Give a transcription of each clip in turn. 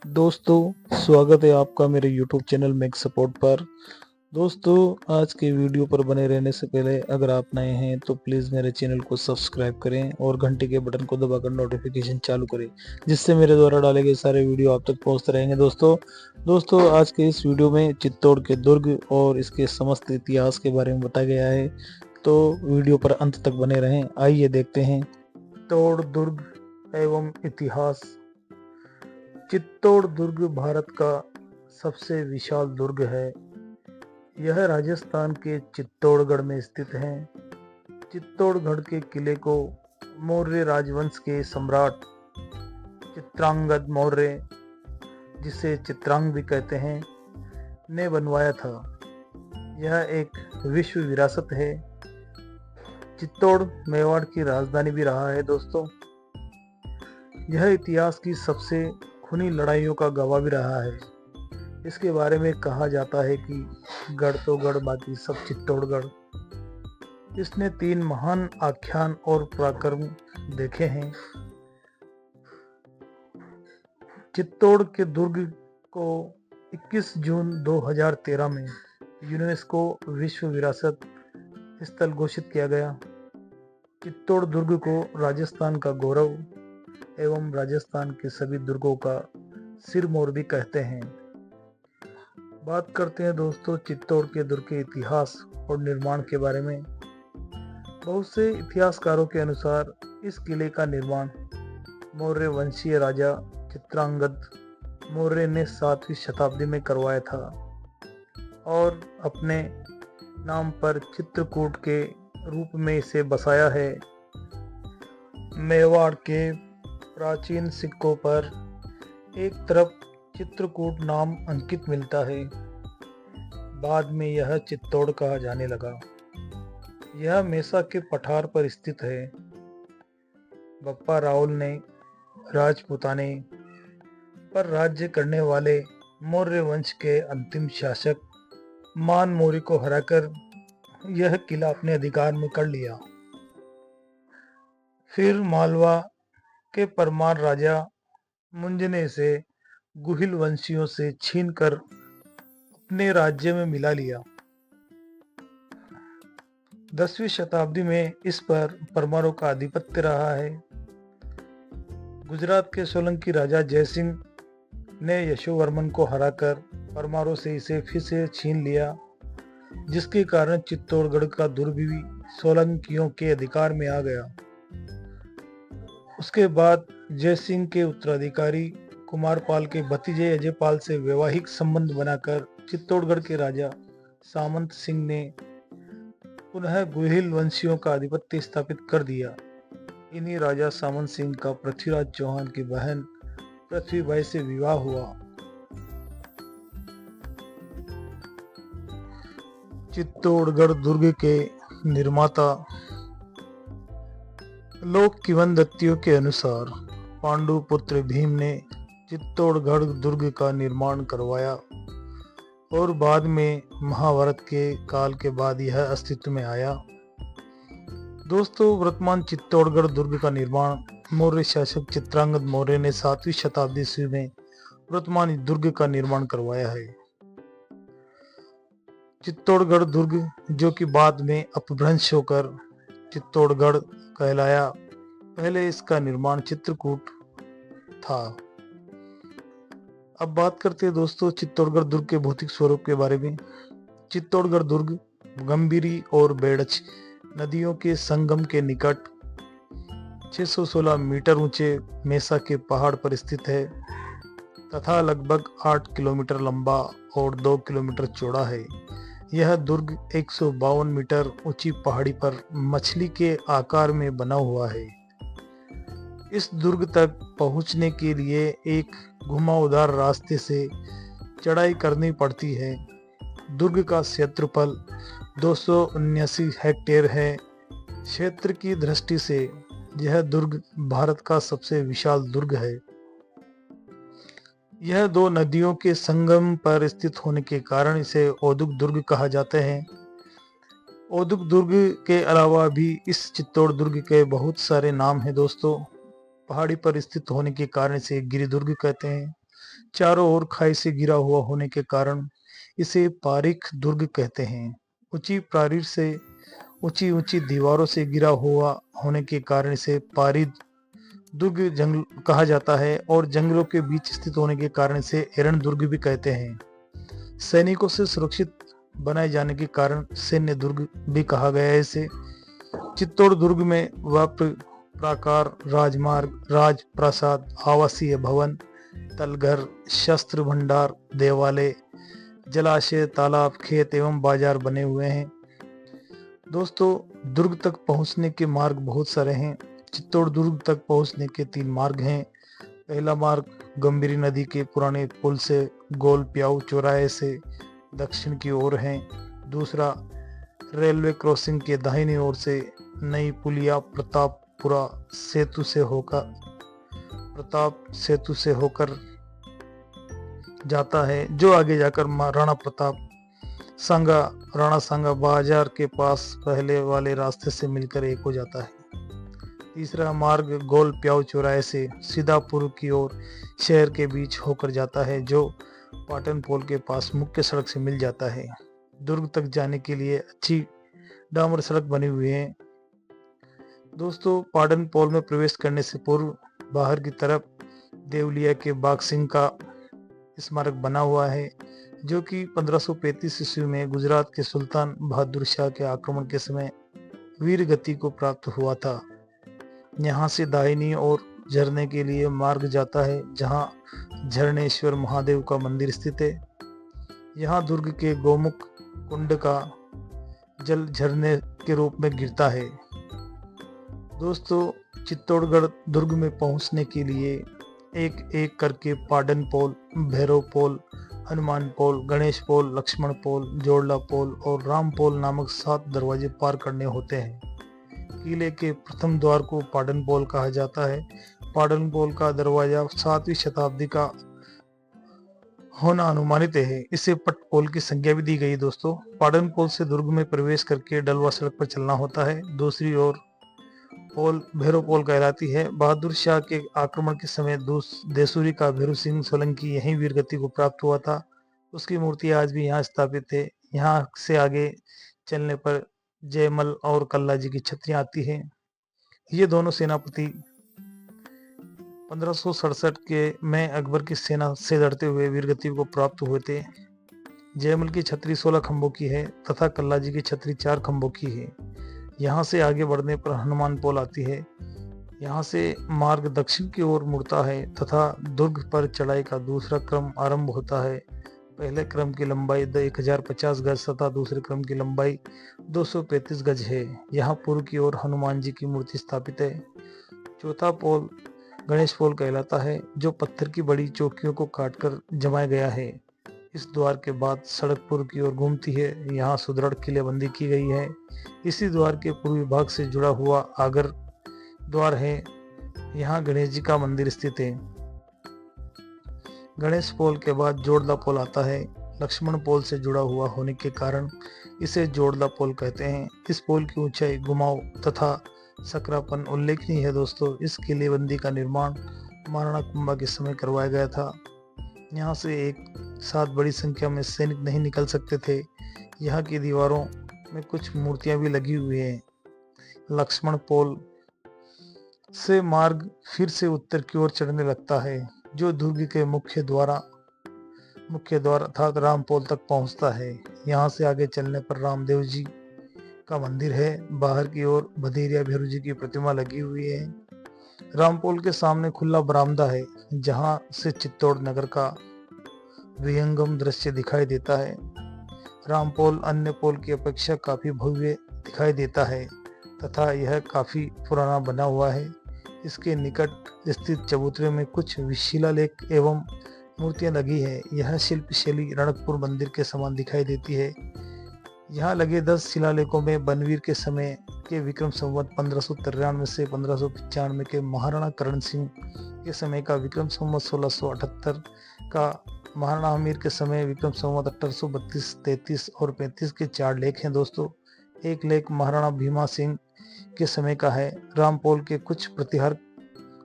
दोस्तों, स्वागत है आपका मेरे YouTube चैनल मेक सपोर्ट पर। दोस्तों, आज के वीडियो पर बने रहने से पहले अगर आप नए हैं तो प्लीज़ मेरे चैनल को सब्सक्राइब करें और घंटी के बटन को दबाकर नोटिफिकेशन चालू करें, जिससे मेरे द्वारा डाले गए सारे वीडियो आप तक पहुंचते रहेंगे। दोस्तों आज के इस वीडियो में चित्तौड़ के दुर्ग और इसके समस्त इतिहास के बारे में बताया गया है, तो वीडियो पर अंत तक बने रहें। आइए देखते हैं चित्तौड़ दुर्ग एवं इतिहास। चित्तौड़ दुर्ग भारत का सबसे विशाल दुर्ग है। यह राजस्थान के चित्तौड़गढ़ में स्थित है। चित्तौड़गढ़ के किले को मौर्य राजवंश के सम्राट चित्रांगद मौर्य, जिसे चित्रांग भी कहते हैं, ने बनवाया था। यह एक विश्व विरासत है। चित्तौड़ मेवाड़ की राजधानी भी रहा है। दोस्तों, यह इतिहास की सबसे खूनी लड़ाइयों का गवाह भी रहा है। इसके बारे में कहा जाता है कि गढ़ तो गढ़ बाकी सब चित्तौड़गढ़। इसने 3 महान आख्यान और पराक्रम देखे हैं। चित्तौड़ के दुर्ग को 21 जून 2013 में यूनेस्को विश्व विरासत स्थल घोषित किया गया। चित्तौड़ दुर्ग को राजस्थान का गौरव एवं राजस्थान के सभी दुर्गों का सिरमौर भी कहते हैं। बात करते हैं दोस्तों चित्तौड़ के दुर्ग के इतिहास और निर्माण के बारे में। बहुत से इतिहासकारों के अनुसार इस किले का निर्माण मौर्य वंशीय राजा चित्रांगद मौर्य ने 7वीं शताब्दी में करवाया था और अपने नाम पर चित्रकूट के रूप में इसे बसाया है। मेवाड़ के प्राचीन सिक्कों पर एक तरफ चित्रकूट नाम अंकित मिलता है। बाद में यह चित्तौड़ कहा जाने लगा। यह मेसा के पठार पर स्थित है। बप्पा रावल ने राजपूताने पर राज्य करने वाले मौर्य वंश के अंतिम शासक मान मौर्य को हराकर यह किला अपने अधिकार में कर लिया। फिर मालवा के परमार राजा मुंज ने इसे गुहिल वंशियों से छीनकर अपने राज्य में मिला लिया। 10वीं शताब्दी में इस पर परमारों का आधिपत्य रहा है। गुजरात के सोलंकी राजा जयसिंह ने यशोवर्मन को हराकर परमारों से इसे फिर से छीन लिया, जिसके कारण चित्तौड़गढ़ का दुर्ग भी सोलंकियों के अधिकार में आ गया। उसके बाद जयसिंह के उत्तराधिकारी कुमारपाल के भतीजे अजयपाल से वैवाहिक संबंध बनाकर चित्तौड़गढ़ के राजा सामंत सिंह ने पुनः गुहिल वंशियों का आधिपत्य स्थापित कर दिया। इन्हीं राजा सामंत सिंह का पृथ्वीराज चौहान की बहन पृथ्वीबाई से विवाह हुआ। चित्तौड़गढ़ दुर्ग के निर्माता लोक किंवदंतियों के अनुसार पांडु पुत्र भीम ने चित्तौड़गढ़ दुर्ग का निर्माण करवाया और बाद में महाभारत के काल के बाद यह अस्तित्व में आया। दोस्तों, वर्तमान चित्तौड़गढ़ दुर्ग का निर्माण मौर्य शासक चित्रांगद मौर्य ने 7वीं शताब्दी ईस्वी में वर्तमान दुर्ग का निर्माण करवाया है। चित्तौड़गढ़ दुर्ग, जो कि बाद में अपभ्रंश होकर चित्तौड़गढ़ कहलाया, पहले इसका निर्माण चित्रकूट था। अब बात करते हैं दोस्तों चित्तौड़गढ़ दुर्ग के भौतिक स्वरूप के बारे में। चित्तौड़गढ़ दुर्ग गंभीरी और बेड़च नदियों के संगम के निकट 616 मीटर ऊंचे मेसा के पहाड़ पर स्थित है तथा लगभग 8 किलोमीटर लंबा और 2 किलोमीटर चौड़ा है। यह दुर्ग 152 मीटर ऊंची पहाड़ी पर मछली के आकार में बना हुआ है। इस दुर्ग तक पहुंचने के लिए एक घुमावदार रास्ते से चढ़ाई करनी पड़ती है। दुर्ग का क्षेत्रफल 279 हेक्टेयर है। क्षेत्र की दृष्टि से यह दुर्ग भारत का सबसे विशाल दुर्ग है। यह 2 नदियों के संगम पर स्थित होने के कारण इसे औदुक दुर्ग कहा जाता है। औदुक दुर्ग के अलावा भी इस चित्तौड़ दुर्ग के बहुत सारे नाम हैं दोस्तों। पहाड़ी पर स्थित होने के कारण इसे गिरिदुर्ग कहते हैं। चारों ओर खाई से घिरा हुआ होने के कारण इसे पारीख दुर्ग कहते हैं। ऊंची प्रारीर से ऊंची ऊंची दीवारों से घिरा हुआ होने के कारण इसे पारी दुर्ग जंगल कहा जाता है और जंगलों के बीच स्थित होने के कारण इसे एरण दुर्ग भी कहते हैं। सैनिकों से सुरक्षित बनाए जाने के कारण सैन्य दुर्ग भी कहा गया है इसे। चित्तौड़ दुर्ग में प्राकार, राजमार्ग, राज प्रासाद, आवासीय भवन, तलघर, शस्त्र भंडार, देवालय, जलाशय, तालाब, खेत एवं बाजार बने हुए हैं। दोस्तों, दुर्ग तक पहुंचने के मार्ग बहुत सारे हैं। चित्तौड़ दुर्ग तक पहुंचने के 3 मार्ग हैं। पहला मार्ग गंभीरी नदी के पुराने पुल से गोल प्याऊ चौराहे से दक्षिण की ओर है। दूसरा रेलवे क्रॉसिंग के दाहिनी ओर से नई पुलिया प्रताप सेतु से होकर जाता है, जो आगे जाकर राणा प्रताप राणा सांगा बाजार के पास पहले वाले रास्ते से मिलकर एक हो जाता है। तीसरा मार्ग गोल प्याऊ चौराहे से सीधापुर की ओर शहर के बीच होकर जाता है, जो पाटन पोल के पास मुख्य सड़क से मिल जाता है। दुर्ग तक जाने के लिए अच्छी डामर सड़क बनी हुई है। दोस्तों, पाटन पोल में प्रवेश करने से पूर्व बाहर की तरफ देवलिया के बाघ सिंह का स्मारक बना हुआ है, जो कि 1535 ईस्वी में गुजरात के सुल्तान बहादुर शाह के आक्रमण के समय वीर गति को प्राप्त हुआ था। यहाँ से दाहिनी ओर झरने के लिए मार्ग जाता है, जहाँ झरनेश्वर महादेव का मंदिर स्थित है। यहाँ दुर्ग के गोमुख कुंड का जल झरने के रूप में गिरता है। दोस्तों, चित्तौड़गढ़ दुर्ग में पहुंचने के लिए एक एक करके पाटन पोल, भैरव पोल, हनुमान पोल, गणेश पोल, लक्ष्मण पोल, जोड़ला पोल और राम पोल नामक 7 दरवाजे पार करने होते हैं। किले के प्रथम द्वार को पाटन पोल कहा जाता है। पाटन पोल का दरवाजा 7वीं शताब्दी का होना अनुमानित है। इसे पट पोल की संज्ञा भी दी गई। दोस्तों, पाटन पोल से दुर्ग में प्रवेश करके डलवा सड़क पर चलना होता है। दूसरी ओर पोल भैरव पोल कहलाती है। बहादुर शाह के आक्रमण के समय देसूरी का भैरव सिंह सोलंकी यहीं वीरगति को प्राप्त हुआ था। उसकी मूर्ति आज भी यहाँ स्थापित है। यहाँ से आगे चलने पर जयमल और कल्ला जी की छतरियां आती है। ये दोनों सेनापति 1567 के में अकबर की सेना से लड़ते हुए वीरगति को प्राप्त हुए थे। जयमल की छतरी 16 खंभों की है तथा कल्ला जी की छतरी 4 खंभों की है। यहाँ से आगे बढ़ने पर हनुमान पोल आती है। यहाँ से मार्ग दक्षिण की ओर मुड़ता है तथा दुर्ग पर चढ़ाई का दूसरा क्रम आरंभ होता है। पहले क्रम की लंबाई 1050 गज तथा दूसरे क्रम की लंबाई 235 गज है। यहाँ पूर्व की ओर हनुमान जी की मूर्ति स्थापित है। चौथा पोल गणेश पोल कहलाता है, जो पत्थर की बड़ी चौकियों को काटकर जमाया गया है। इस द्वार के बाद सड़क पूर्व की ओर घूमती है। यहाँ सुदृढ़ किलेबंदी की गई है। इसी द्वार के पूर्वी भाग से जुड़ा हुआ आगर द्वार है। यहाँ गणेश जी का मंदिर स्थित है। गणेश पोल के बाद जोड़ला पोल आता है। लक्ष्मण पोल से जुड़ा हुआ होने के कारण इसे जोड़ला पोल कहते हैं। इस पोल की ऊंचाई, घुमाव तथा सकरापन उल्लेखनीय है। दोस्तों, इस किलेबंदी का निर्माण महाराणा कुंभा के समय करवाया गया था। यहाँ से एक साथ बड़ी संख्या में सैनिक नहीं निकल सकते थे। यहाँ की दीवारों में कुछ मूर्तियां भी लगी हुई हैं। लक्ष्मण पोल से मार्ग फिर से उत्तर की ओर चढ़ने लगता है, जो दुर्ग के मुख्य द्वार अर्थात राम पोल तक पहुंचता है। यहाँ से आगे चलने पर रामदेव जी का मंदिर है। बाहर की ओर भदेरिया भैरू जी की प्रतिमा लगी हुई है। रामपोल के सामने खुला बरामदा है, जहां से चित्तौड़ नगर का विहंगम दृश्य दिखाई देता है। रामपोल अन्य पोल की अपेक्षा काफी भव्य दिखाई देता है तथा यह काफी पुराना बना हुआ है। इसके निकट स्थित चबूतरे में कुछ शिलालेख एवं मूर्तियां लगी है। यह शिल्प शैली रणकपुर मंदिर के समान दिखाई देती है। यहाँ लगे 10 शिलालेखों में बनवीर के समय के विक्रम संवत 1593 से 1595 के महाराणा करण सिंह के समय का विक्रम संवत 1678 का, महाराणा हमीर के समय विक्रम संवत 1832, 33 और 35 के 4 लेख हैं। दोस्तों, एक लेख महाराणा भीमा सिंह के समय का है। रामपोल के कुछ प्रतिहार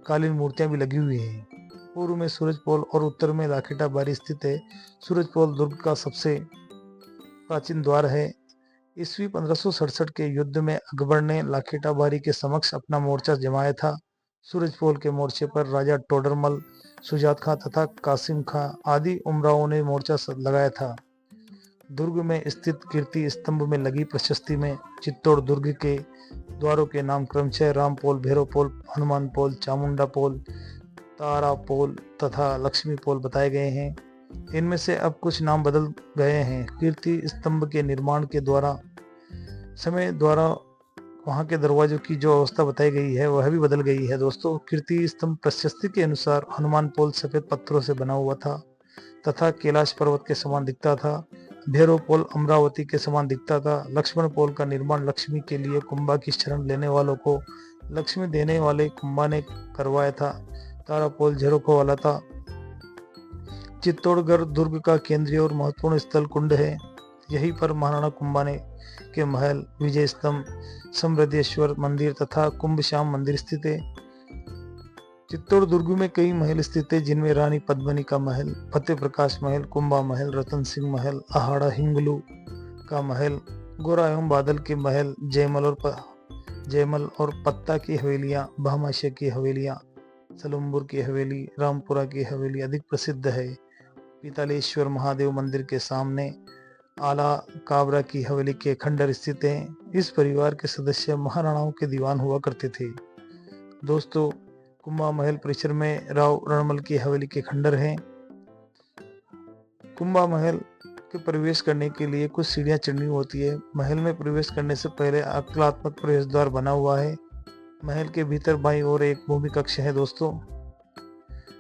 कालीन मूर्तियां भी लगी हुई हैं। पूर्व में सूरजपोल और उत्तर में लाखेटा बारी स्थित है। सूरजपोल दुर्ग का सबसे प्राचीन द्वार है। ईस्वी 1567 के युद्ध में अकबर ने लाखेटा बारी के समक्ष अपना मोर्चा जमाया था। सूरजपोल के मोर्चे पर राजा टोडरमल, सुजात खां तथा कासिम खां आदि उमरावों ने मोर्चा लगाया था। दुर्ग में स्थित कीर्ति स्तंभ में लगी प्रशस्ति में चित्तौड़ दुर्ग के द्वारों के नाम क्रमशः रामपोल, भैरवपोल, हनुमान पोल, चामुंडा पोल, तारा पोल तथा लक्ष्मी पोल बताए गए हैं। इनमें से अब कुछ नाम बदल गए हैं। कीर्ति स्तंभ के निर्माण के समय द्वारा वहां के दरवाजों की जो अवस्था बताई गई है वह भी बदल गई है दोस्तों। कीर्ति स्तंभ प्रशस्ति के अनुसार हनुमान पोल सफेद पत्थरों से बना हुआ था तथा कैलाश पर्वत के समान दिखता था। भैरव पोल अमरावती के समान दिखता था। लक्ष्मण पोल का निर्माण लक्ष्मी के लिए कुंभा की शरण लेने वालों को लक्ष्मी देने वाले कुंभा ने करवाया था। तारा पोल झरोखों वाला था। चित्तौड़गढ़ दुर्ग का केंद्रीय और महत्वपूर्ण स्थल कुंड है। यहीं पर महाराणा कुंभा ने के महल, विजय स्तंभ, समृद्धेश्वर मंदिर तथा कुंभश्याम मंदिर स्थित है। चित्तौड़ दुर्ग में कई महल स्थित है जिनमें रानी पद्मिनी का महल, फतेह प्रकाश महल, कुंभा महल, रतन सिंह महल, आहाड़ा हिंगलू का महल, गोरा एवं बादल के महल, जयमल और पत्ता की हवेलियां, भामाशाह की हवेलियां, सलुम्बुर की हवेली, रामपुरा की हवेली अधिक प्रसिद्ध है। पीतालेश्वर महादेव मंदिर के सामने आला काबरा की हवेली के खंडर स्थित हैं। इस परिवार के सदस्य महाराणाओं के दीवान हुआ करते थे। दोस्तों, कुंभा महल परिसर में राव रणमल की हवेली के खंडर हैं। कुंभा महल के प्रवेश करने के लिए कुछ सीढ़ियां चढ़नी होती है। महल में प्रवेश करने से पहले कलात्मक प्रवेश द्वार बना हुआ है। महल के भीतर बाईं ओर एक भूमि कक्ष है दोस्तों।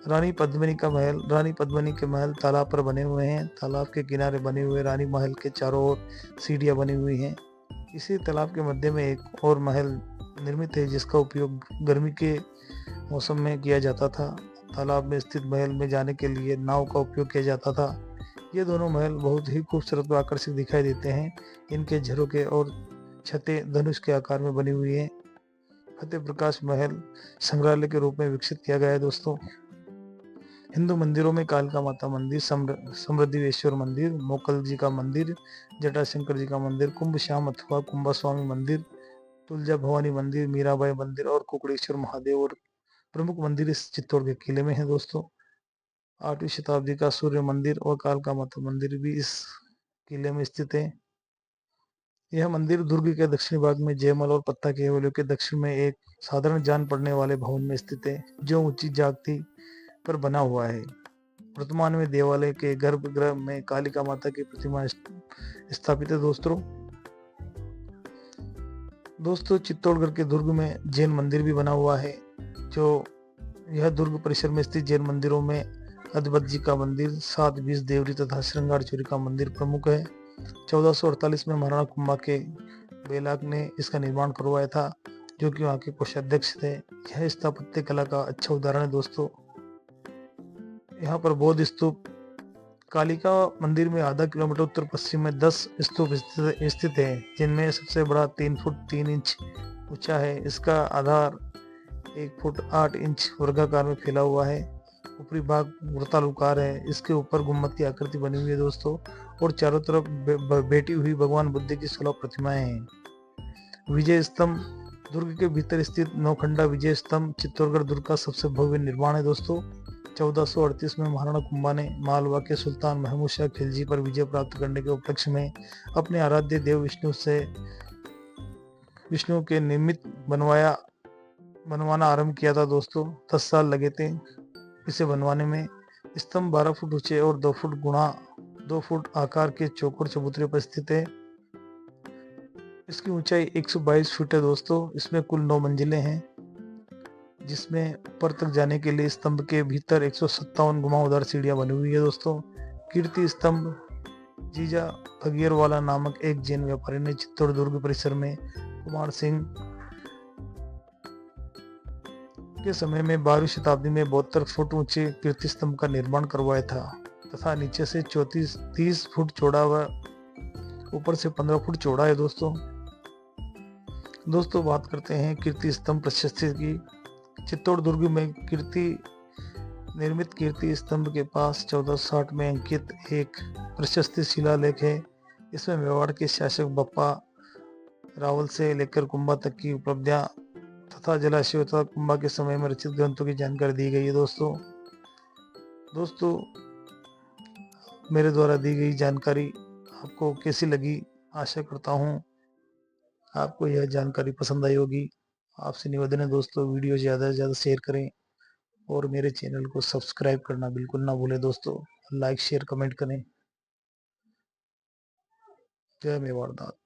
रानी पद्मिनी का महल, रानी पद्मिनी के महल तालाब पर बने हुए हैं। तालाब के किनारे बने हुए रानी महल के चारों ओर सीढ़ियां बनी हुई हैं। इसी तालाब के मध्य में एक और महल निर्मित है जिसका उपयोग गर्मी के मौसम में किया जाता था। तालाब में स्थित महल में जाने के लिए नाव का उपयोग किया जाता था। ये दोनों महल बहुत ही खूबसूरत व आकर्षक दिखाई देते हैं। इनके झरोखे और छतें धनुष के आकार में बनी हुई हैं। फतेह प्रकाश महल संग्रहालय के रूप में विकसित किया गया है दोस्तों। हिंदू मंदिरों में कालिका माता मंदिर, समृद्धिवेश्वर मंदिर, मोकल जी का मंदिर, जटाशंकर जी का मंदिर, कुंभश्याम अथवा कुंभा स्वामी मंदिर, तुलजा भवानी मंदिर, मीराबाई मंदिर और कुकड़ेश्वर महादेव और प्रमुख मंदिर इस चित्तौड़ के किले में है दोस्तों। 8वीं शताब्दी का सूर्य मंदिर और कालिका माता मंदिर भी इस किले में स्थित है। यह मंदिर दुर्ग के दक्षिणी भाग में जयमल और पत्ता की हवेलियों के दक्षिण में एक साधारण जान पड़ने वाले भवन में स्थित है जो ऊंची जागती पर बना हुआ है। वर्तमान में देवालय के गर्भगृह में कालिका माता की प्रतिमा स्थापित है दोस्तों चित्तौड़गढ़ के दुर्ग में जैन मंदिर भी बना हुआ है। जो यह दुर्ग परिसर में स्थित जैन मंदिरों में अद्वैत जी का मंदिर, 7 बीस देवरी तथा श्रृंगार चोरी का मंदिर प्रमुख है। 1448 में महाराणा कुंभा के बेलाग ने इसका निर्माण करवाया था जो कि वहाँ के कोषाध्यक्ष थे। यह स्थापत्य कला का अच्छा उदाहरण है दोस्तों। यहाँ पर बौद्ध स्तूप, कालिका मंदिर में आधा किलोमीटर उत्तर पश्चिम में 10 स्तूप स्थित है जिनमें सबसे बड़ा 3 फुट 3 इंच ऊंचा है। इसका आधार 1 फुट 8 इंच वर्गाकार में फैला हुआ है। ऊपरी भाग वृत्ताकार है। इसके ऊपर गुम्बद की आकृति बनी हुई है दोस्तों और चारों तरफ बैठी हुई भगवान बुद्ध की 16 प्रतिमाएं हैं। विजय स्तंभ, दुर्ग के भीतर स्थित नौखंडा विजय स्तंभ चित्तौड़गढ़ दुर्ग का सबसे भव्य निर्माण है दोस्तों। 1438 में महाराणा कुंभा ने मालवा के सुल्तान महमूद शाह खिलजी पर विजय प्राप्त करने के उपलक्ष्य में अपने आराध्य देव विष्णु के निमित्त बनवाना आरंभ किया था दोस्तों। 10 साल लगे थे इसे बनवाने में। स्तंभ 12 फुट ऊंचे और 2 फुट गुणा 2 फुट आकार के चौकोर चबूतरे पर स्थित है। इसकी ऊंचाई 122 फीट है दोस्तों। इसमें कुल 9 मंजिलें हैं जिसमें ऊपर तक जाने के लिए स्तंभ के भीतर 157 घुमावदार सीढ़ियां बनी हुई है दोस्तों। कीर्ति स्तंभ जीजा फगीरवाला नामक एक जैन व्यापारी ने चित्तौड़ दुर्ग परिसर में कुमार सिंह के समय में 12वीं शताब्दी में 72 फुट ऊंचे कीर्ति स्तंभ का निर्माण करवाया था तथा नीचे से 30 फुट चौड़ा व ऊपर से 15 फुट चौड़ा है दोस्तों बात करते हैं कीर्ति स्तंभ प्रशस्ति की। चित्तौड़ दुर्ग में कीर्ति निर्मित कीर्ति स्तंभ के पास 1460 में अंकित एक प्रशस्ति शिलालेख है। इसमें मेवाड़ के शासक बप्पा रावल से लेकर कुंभा तक की उपलब्धियां तथा जलाशयों तथा कुंभा के समय में रचित ग्रंथों की जानकारी दी गई है। दोस्तों मेरे द्वारा दी गई जानकारी आपको कैसी लगी? आशा करता हूँ आपको यह जानकारी पसंद आई होगी। आपसे निवेदन है दोस्तों, वीडियो ज़्यादा से ज़्यादा शेयर करें और मेरे चैनल को सब्सक्राइब करना बिल्कुल ना भूलें दोस्तों। लाइक शेयर कमेंट करें। जय मेवाड़ नाथ।